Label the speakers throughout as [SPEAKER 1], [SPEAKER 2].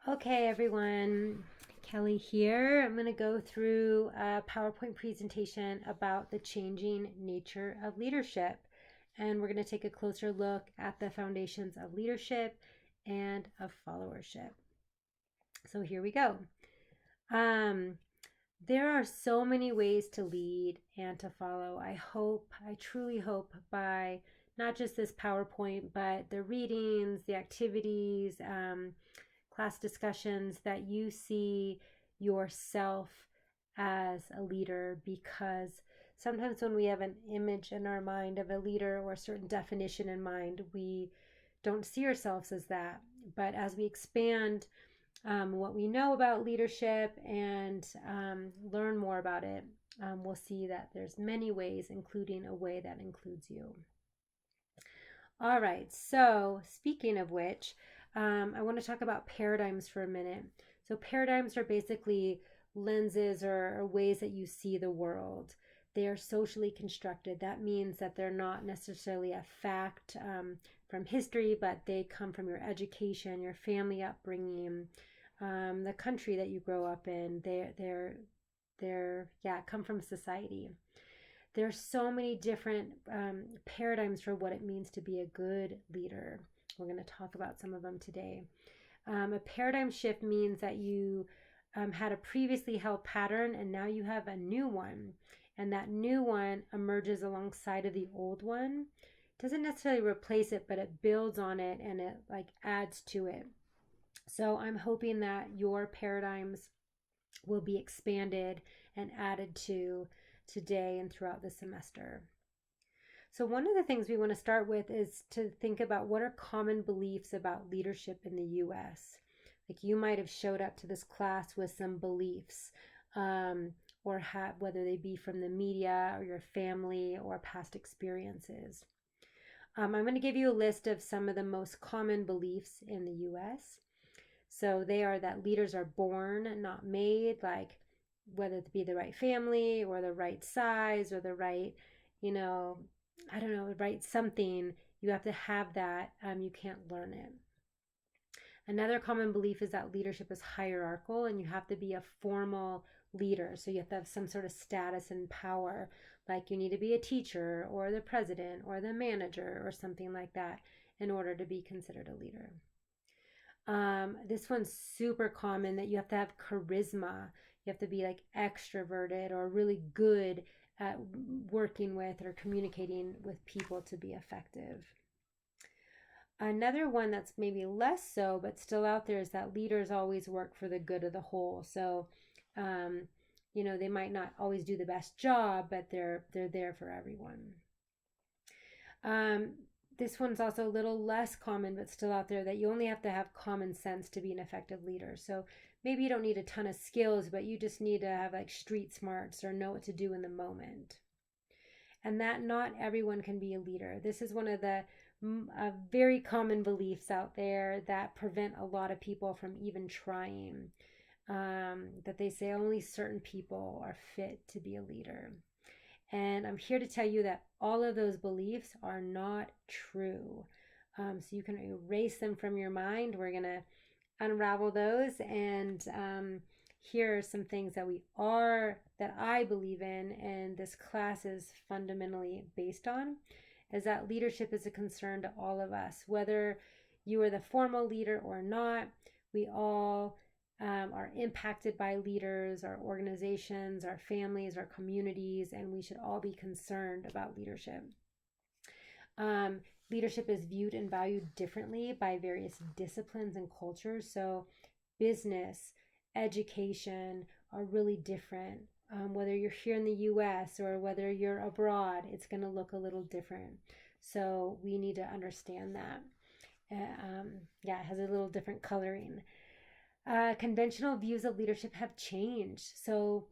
[SPEAKER 1] Okay, everyone, Kelly here. I'm going to go through a PowerPoint presentation about the changing nature of leadership. And we're going to take a closer look at the foundations of leadership and of followership. So here we go. Um, there are so many ways to lead and to follow. I truly hope by not just this PowerPoint, but the readings, the activities, class discussions, that you see yourself as a leader, because sometimes when we have an image in our mind of a leader or a certain definition in mind, we don't see ourselves as that. But as we expand what we know about leadership and learn more about it, we'll see that there's many ways, including a way that includes you. All right, so speaking of which, I want to talk about paradigms for a minute. So, paradigms are basically lenses or ways that you see the world. They are socially constructed. That means that they're not necessarily a fact from history, but they come from your education, your family upbringing, the country that you grow up in. They're come from society. There's so many different paradigms for what it means to be a good leader. We're going to talk about some of them today. A paradigm shift means that you had a previously held pattern and now you have a new one. And that new one emerges alongside of the old one. It doesn't necessarily replace it, but it builds on it and it like adds to it. So I'm hoping that your paradigms will be expanded and added to today and throughout the semester. So, one of the things we want to start with is to think about what are common beliefs about leadership in the US. Like you might have showed up to this class with some beliefs, or whether they be from the media or your family or past experiences. I'm going to give you a list of some of the most common beliefs in the US. So they are that leaders are born, not made, like whether it be the right family or the right size or the right, I don't know, right something. You have to have that. You can't learn it. Another common belief is that leadership is hierarchical and you have to be a formal leader. So you have to have some sort of status and power, like you need to be a teacher or the president or the manager or something like that in order to be considered a leader. This one's super common, that you have to have charisma. You have to be like extroverted or really good at working with or communicating with people to be effective. Another one that's maybe less so, but still out there, is that leaders always work for the good of the whole. So, they might not always do the best job, but they're there for everyone. This one's also a little less common, but still out there, that you only have to have common sense to be an effective leader. So maybe you don't need a ton of skills, but you just need to have like street smarts or know what to do in the moment. And that not everyone can be a leader. This is one of the very common beliefs out there that prevent a lot of people from even trying. That they say only certain people are fit to be a leader. And I'm here to tell you that all of those beliefs are not true. So you can erase them from your mind. We're going to unravel those. And here are some things that I believe in, and this class is fundamentally based on, is that leadership is a concern to all of us. Whether you are the formal leader or not, we all are impacted by leaders, our organizations, our families, our communities, and we should all be concerned about leadership. Leadership is viewed and valued differently by various disciplines and cultures. So, business, education are really different. Whether you're here in the US or whether you're abroad, it's going to look a little different. So, we need to understand that. It has a little different coloring. Conventional views of leadership have changed. So,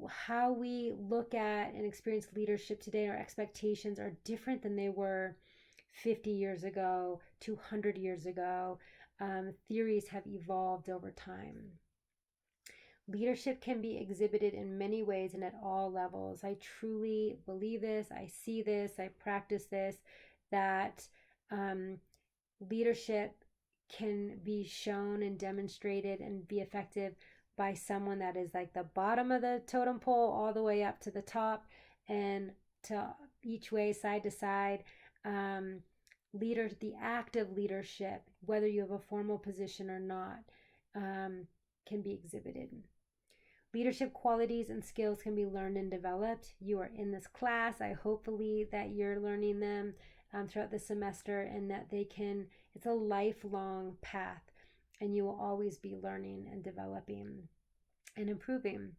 [SPEAKER 1] how we look at and experience leadership today, our expectations are different than they were 50 years ago, 200 years ago. Theories have evolved over time. Leadership can be exhibited in many ways and at all levels. I truly believe this. I see this. I practice this, that leadership can be shown and demonstrated and be effective by someone that is like the bottom of the totem pole all the way up to the top and to each way, side to side. Leaders, the active leadership, whether you have a formal position or not, can be exhibited. Leadership qualities and skills can be learned and developed. You are in this class. I hopefully that you're learning them throughout the semester, and that it's a lifelong path, and you will always be learning and developing and improving.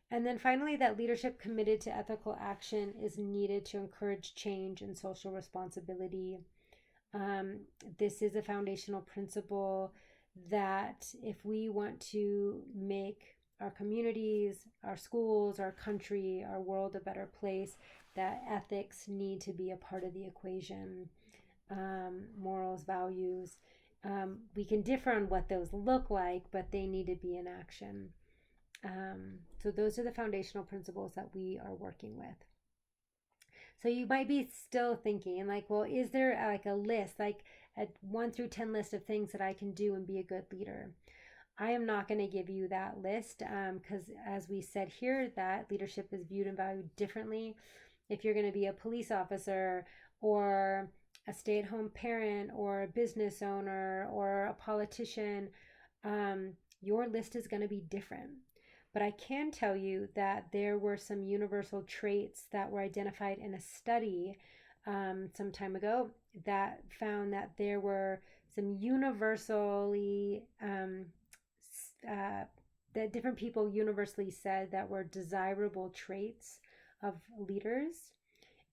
[SPEAKER 1] And then finally, that leadership committed to ethical action is needed to encourage change and social responsibility. This is a foundational principle that if we want to make our communities, our schools, our country, our world a better place, that ethics need to be a part of the equation. Morals, values. We can differ on what those look like, but they need to be in action. So those are the foundational principles that we are working with. So you might be still thinking like, well, is there like a list, like a 1 through 10 list of things that I can do and be a good leader? I am not going to give you that list because as we said here, that leadership is viewed and valued differently. If you're going to be a police officer or a stay-at-home parent or a business owner or a politician, your list is going to be different. But I can tell you that there were some universal traits that were identified in a study some time ago that found that there were some universally, that different people universally said that were desirable traits of leaders.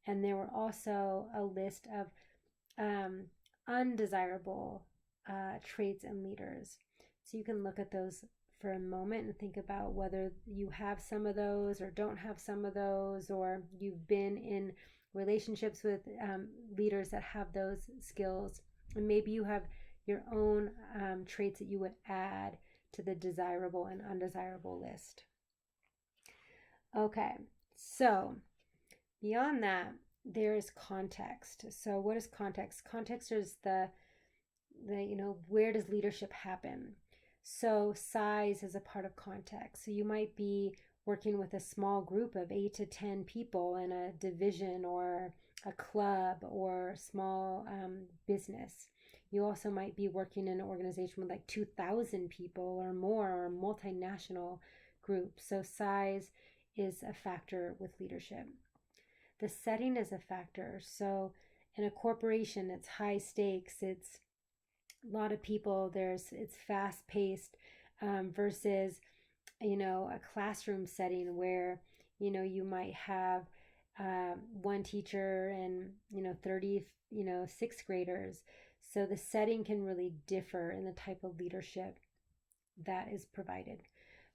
[SPEAKER 1] And there were also a list of undesirable traits in leaders. So you can look at those for a moment and think about whether you have some of those or don't have some of those, or you've been in relationships with leaders that have those skills, and maybe you have your own traits that you would add to the desirable and undesirable list. Okay, so beyond that, there is context. So what is context? Context is the where does leadership happen? So size is a part of context. So you might be working with a small group of 8 to 10 people in a division or a club or small business. You also might be working in an organization with like 2,000 people or more, or a multinational group. So size is a factor with leadership. The setting is a factor. So in a corporation, it's high stakes. It's a lot of people. It's fast paced versus a classroom setting where you might have one teacher and 30 sixth graders. So the setting can really differ in the type of leadership that is provided.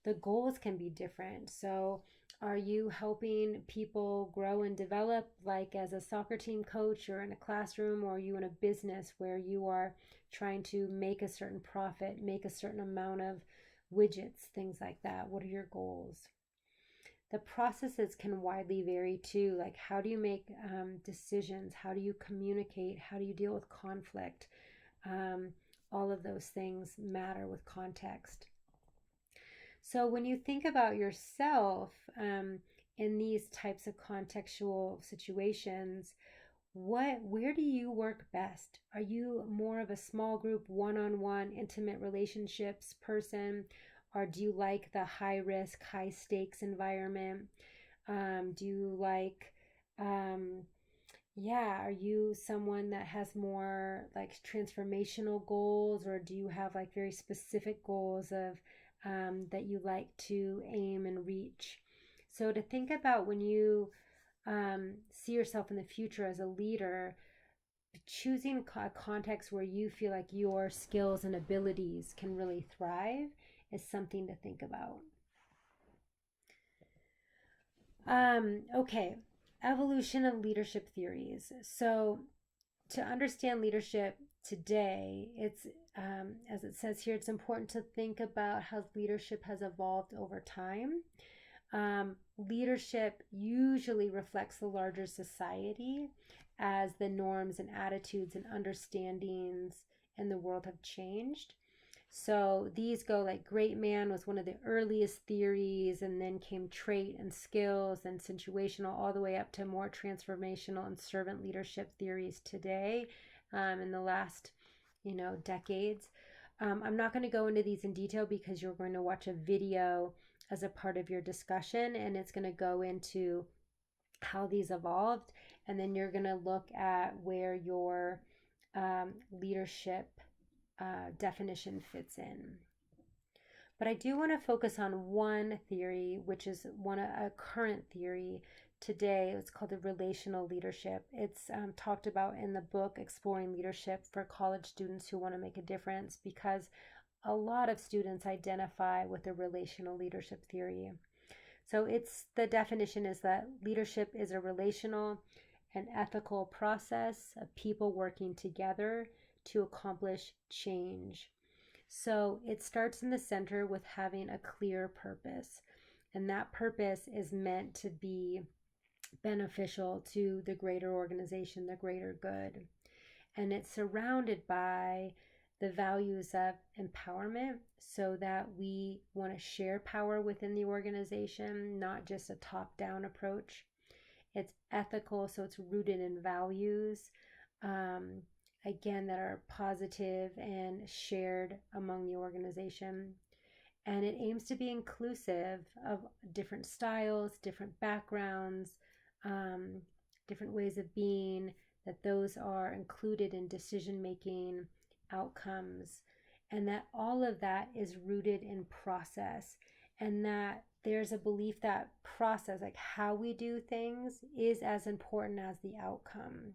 [SPEAKER 1] The goals can be different. So are you helping people grow and develop, like as a soccer team coach or in a classroom, or are you in a business where you are trying to make a certain profit, make a certain amount of widgets, things like that? What are your goals? The processes can widely vary too. Like, how do you make decisions? How do you communicate? How do you deal with conflict? All of those things matter with context. So when you think about yourself in these types of contextual situations, where do you work best? Are you more of a small group, one-on-one, intimate relationships person? Or do you like the high risk, high stakes environment? Do you like, are you someone that has more like transformational goals, or do you have like very specific goals of that you like to aim and reach? So to think about when you see yourself in the future as a leader, choosing a context where you feel like your skills and abilities can really thrive is something to think about. Okay, evolution of leadership theories. So to understand leadership today, it's as it says here, it's important to think about how leadership has evolved over time. Leadership usually reflects the larger society as the norms and attitudes and understandings and the world have changed. So these go like great man was one of the earliest theories, and then came trait and skills and situational, all the way up to more transformational and servant leadership theories today, in the last, decades. I'm not going to go into these in detail because you're going to watch a video as a part of your discussion, and it's going to go into how these evolved, and then you're going to look at where your leadership definition fits in. But I do want to focus on one theory, which is a current theory today. It's called the relational leadership. It's talked about in the book Exploring Leadership for college students who want to make a difference, because a lot of students identify with the relational leadership theory. So the definition is that leadership is a relational and ethical process of people working together to accomplish change. So it starts in the center with having a clear purpose, and that purpose is meant to be beneficial to the greater organization, the greater good. And it's surrounded by the values of empowerment, so that we want to share power within the organization, not just a top-down approach. It's ethical, so it's rooted in values, again, that are positive and shared among the organization. And it aims to be inclusive of different styles, different backgrounds, different ways of being, that those are included in decision-making outcomes, and that all of that is rooted in process, and that there's a belief that process, like how we do things, is as important as the outcome.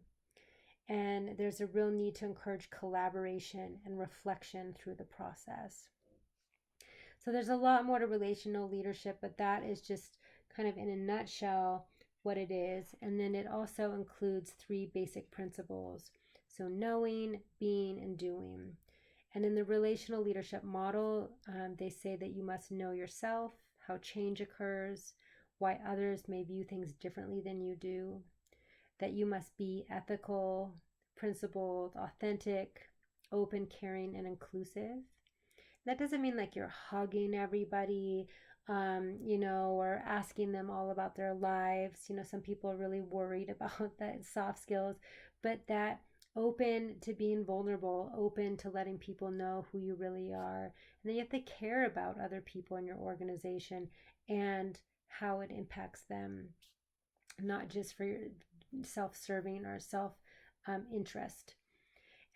[SPEAKER 1] And there's a real need to encourage collaboration and reflection through the process. So there's a lot more to relational leadership, but that is just kind of in a nutshell what it is. And then it also includes 3 basic principles. So knowing, being, and doing. And in the relational leadership model, they say that you must know yourself, how change occurs, why others may view things differently than you do, that you must be ethical, principled, authentic, open, caring, and inclusive. That doesn't mean like you're hugging everybody, or asking them all about their lives. Some people are really worried about that soft skills, but that open to being vulnerable, open to letting people know who you really are. And then you have to care about other people in your organization and how it impacts them, not just for your self-serving or self-interest.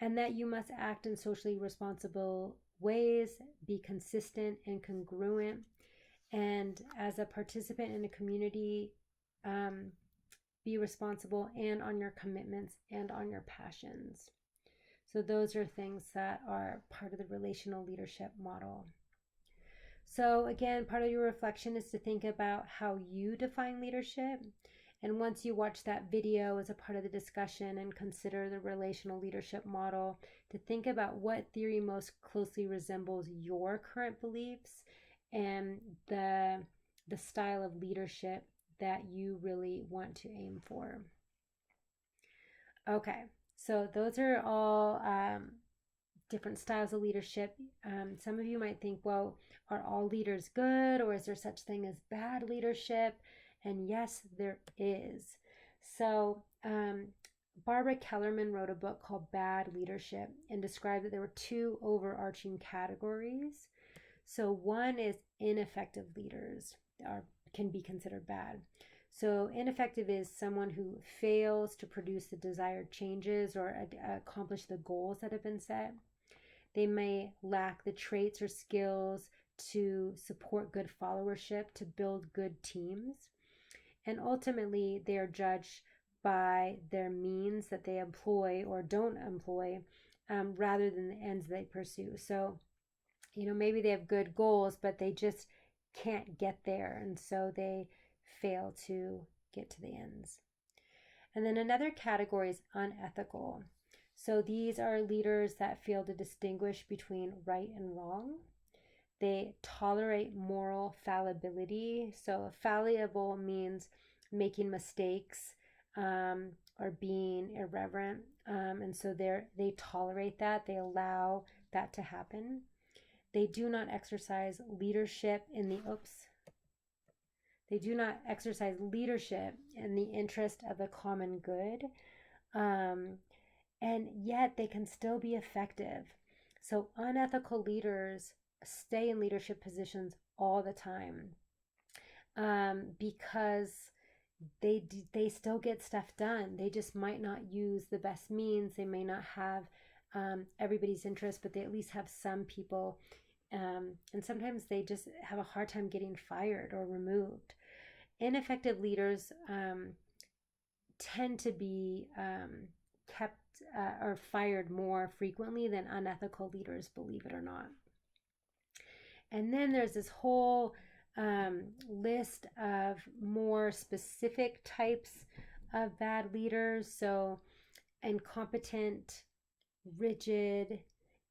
[SPEAKER 1] And that you must act in socially responsible ways, be consistent and congruent, and as a participant in a community, be responsible and on your commitments and on your passions. So those are things that are part of the relational leadership model. So again, part of your reflection is to think about how you define leadership. And once you watch that video as a part of the discussion and consider the relational leadership model, to think about what theory most closely resembles your current beliefs and the style of leadership that you really want to aim for. Okay, so those are all different styles of leadership. Some of you might think, well, are all leaders good, or is there such thing as bad leadership? And yes, there is. So Barbara Kellerman wrote a book called Bad Leadership and described that there were 2 overarching categories. So one is ineffective leaders can be considered bad. So ineffective is someone who fails to produce the desired changes or accomplish the goals that have been set. They may lack the traits or skills to support good followership, to build good teams. And ultimately, they are judged by their means that they employ or don't employ, rather than the ends they pursue. So, maybe they have good goals, but they just can't get there. And so they fail to get to the ends. And then another category is unethical. So these are leaders that fail to distinguish between right and wrong. They tolerate moral fallibility. So fallible means making mistakes, or being irreverent. And so they tolerate that, they allow that to happen. They do not exercise leadership in the they do not exercise leadership in the interest of the common good, um, and yet they can still be effective. So unethical leaders stay in leadership positions all the time, because they still get stuff done. They just might not use the best means. They may not have everybody's interest, but they at least have some people. And sometimes they just have a hard time getting fired or removed. Ineffective leaders tend to be kept or fired more frequently than unethical leaders, believe it or not. And then there's this whole list of more specific types of bad leaders. So, incompetent, rigid,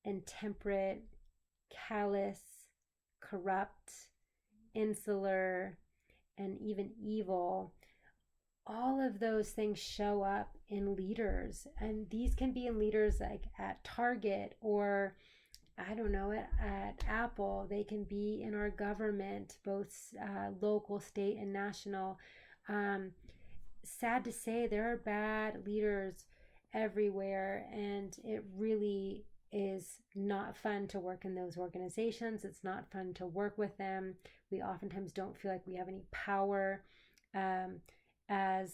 [SPEAKER 1] intemperate, callous, corrupt, insular, and even evil. All of those things show up in leaders, and these can be in leaders like at Target, or I don't know, at Apple. They can be in our government, both local, state, and national. Um, Sad to say, there are bad leaders everywhere, and it really is not fun to work in those organizations. It's not fun to work with them. We oftentimes don't feel like we have any power um, as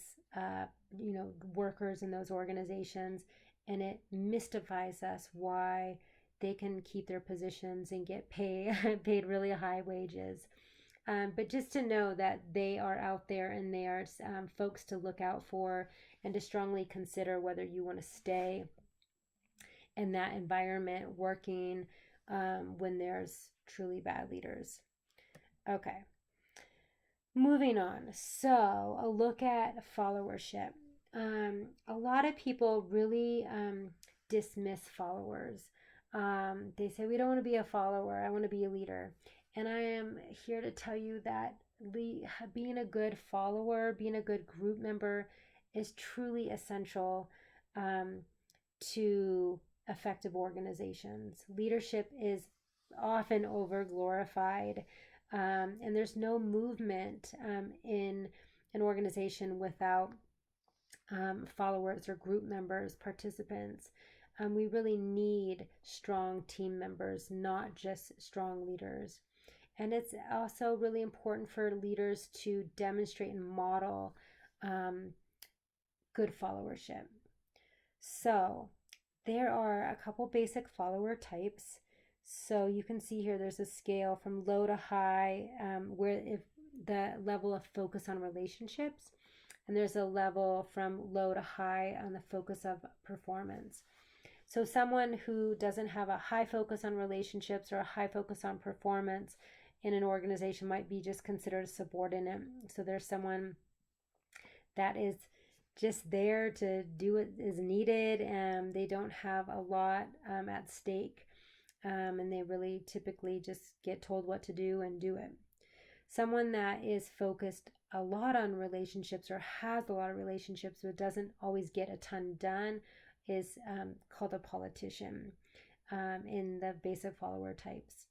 [SPEAKER 1] workers in those organizations, and it mystifies us why they can keep their positions and get paid really high wages. But just to know that they are out there, and they are folks to look out for, and to strongly consider whether you want to stay in that environment working when there's truly bad leaders. Okay, moving on. So, a look at followership. A lot of people really dismiss followers. They say, we don't want to be a follower, I want to be a leader. And I am here to tell you that being a good follower, being a good group member, is truly essential to effective organizations. Leadership is often over glorified, and there's no movement in an organization without followers or group members, participants. We really need strong team members, not just strong leaders. And it's also really important for leaders to demonstrate and model good followership. So, there are a couple basic follower types. So, you can see here there's a scale from low to high, where if the level of focus on relationships, and there's a level from low to high on the focus of performance. So, someone who doesn't have a high focus on relationships or a high focus on performance in an organization might be just considered a subordinate. So, there's someone that is just there to do what is needed, and they don't have a lot at stake, and they really typically just get told what to do and do it. Someone that is focused a lot on relationships, or has a lot of relationships but doesn't always get a ton done, is called a politician in the basic follower types.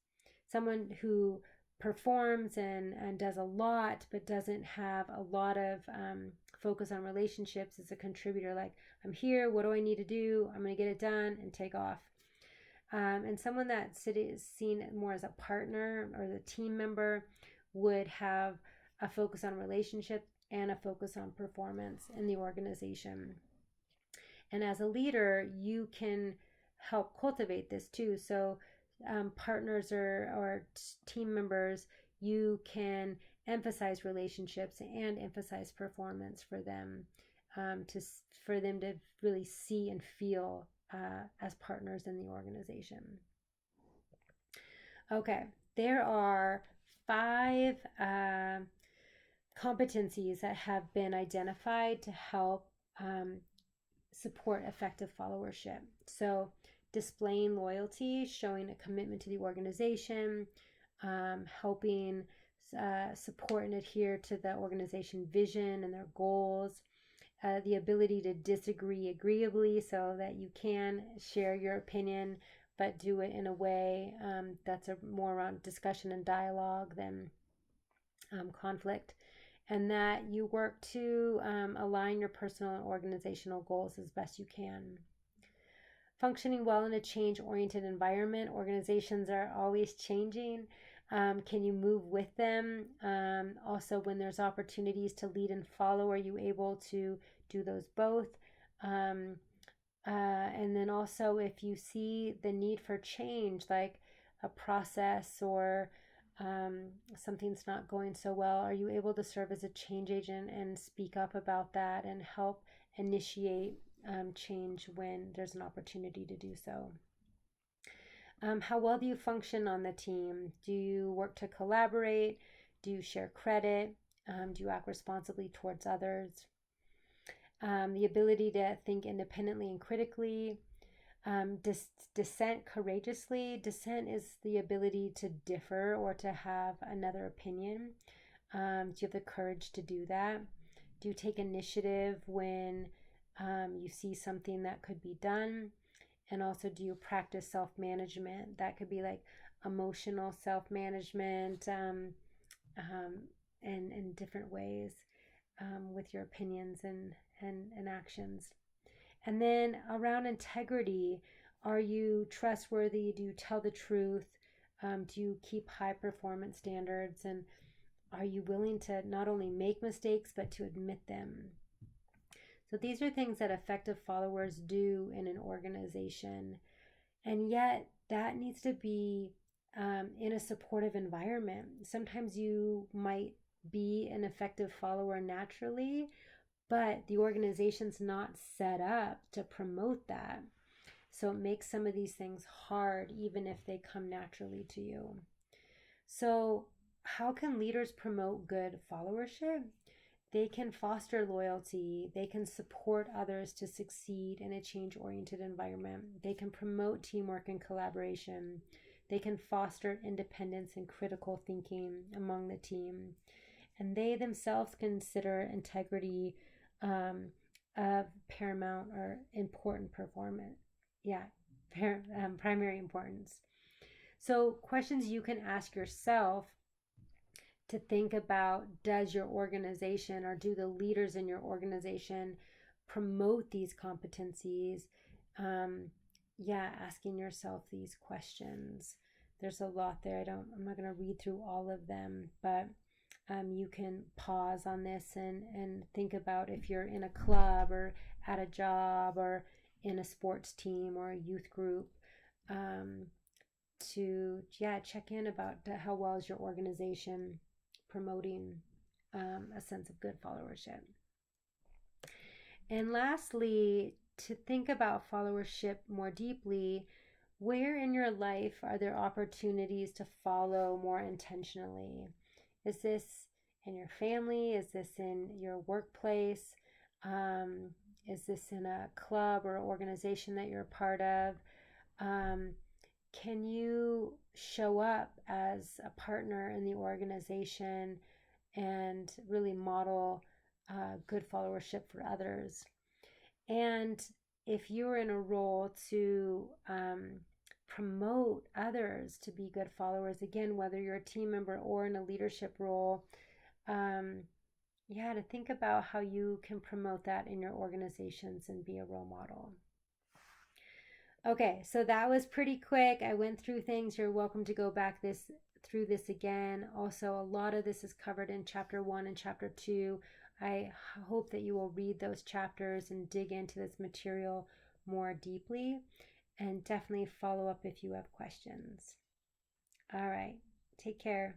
[SPEAKER 1] Someone who performs and does a lot but doesn't have a lot of focus on relationships is a contributor. Like, I'm here, what do I need to do? I'm going to get it done and take off. And someone that is seen more as a partner or the team member would have a focus on relationship and a focus on performance in the organization. And as a leader, you can help cultivate this too. So partners or team members, you can emphasize relationships and emphasize performance for them, for them to really see and feel as partners in the organization. Okay, there are 5 competencies that have been identified to help support effective followership. So, displaying loyalty, showing a commitment to the organization, helping support and adhere to the organization vision and their goals, the ability to disagree agreeably so that you can share your opinion, but do it in a way that's more around discussion and dialogue than conflict, and that you work to align your personal and organizational goals as best you can. Functioning well in a change-oriented environment. Organizations are always changing. Can you move with them? Also, when there's opportunities to lead and follow, are you able to do those both? And then also, if you see the need for change, like a process or something's not going so well, are you able to serve as a change agent and speak up about that and help initiate change when there's an opportunity to do so? How well do you function on the team? Do you work to collaborate? Do you share credit? Do you act responsibly towards others? The ability to think independently and critically. Dissent courageously. Dissent is the ability to differ or to have another opinion. Do you have the courage to do that? Do you take initiative when you see something that could be done? And also, do you practice self-management? That could be like emotional self-management in different ways with your opinions and actions. And then around integrity, are you trustworthy? Do you tell the truth? Do you keep high performance standards? And are you willing to not only make mistakes, but to admit them? So these are things that effective followers do in an organization. And yet that needs to be in a supportive environment. Sometimes you might be an effective follower naturally, but the organization's not set up to promote that. So it makes some of these things hard, even if they come naturally to you. So how can leaders promote good followership? They can foster loyalty. They can support others to succeed in a change-oriented environment. They can promote teamwork and collaboration. They can foster independence and critical thinking among the team. And they themselves consider integrity of paramount or important performance. Primary importance. So questions you can ask yourself to think about: does your organization or do the leaders in your organization promote these competencies? Asking yourself these questions. There's a lot there. I'm not going to read through all of them, but you can pause on this and think about if you're in a club or at a job or in a sports team or a youth group, to check in about how well is your organization promoting a sense of good followership. And lastly, to think about followership more deeply, where in your life are there opportunities to follow more intentionally? Is this in your family? Is this in your workplace? Is this in a club or organization that you're a part of? Can you show up as a partner in the organization and really model good followership for others? And if you're in a role to promote others to be good followers, again, whether you're a team member or in a leadership role, to think about how you can promote that in your organizations and be a role model. Okay, so that was pretty quick. I went through things. You're welcome to go back through this again. Also, a lot of this is covered in chapter 1 and chapter 2. I hope that you will read those chapters and dig into this material more deeply, and definitely follow up if you have questions. All right, take care.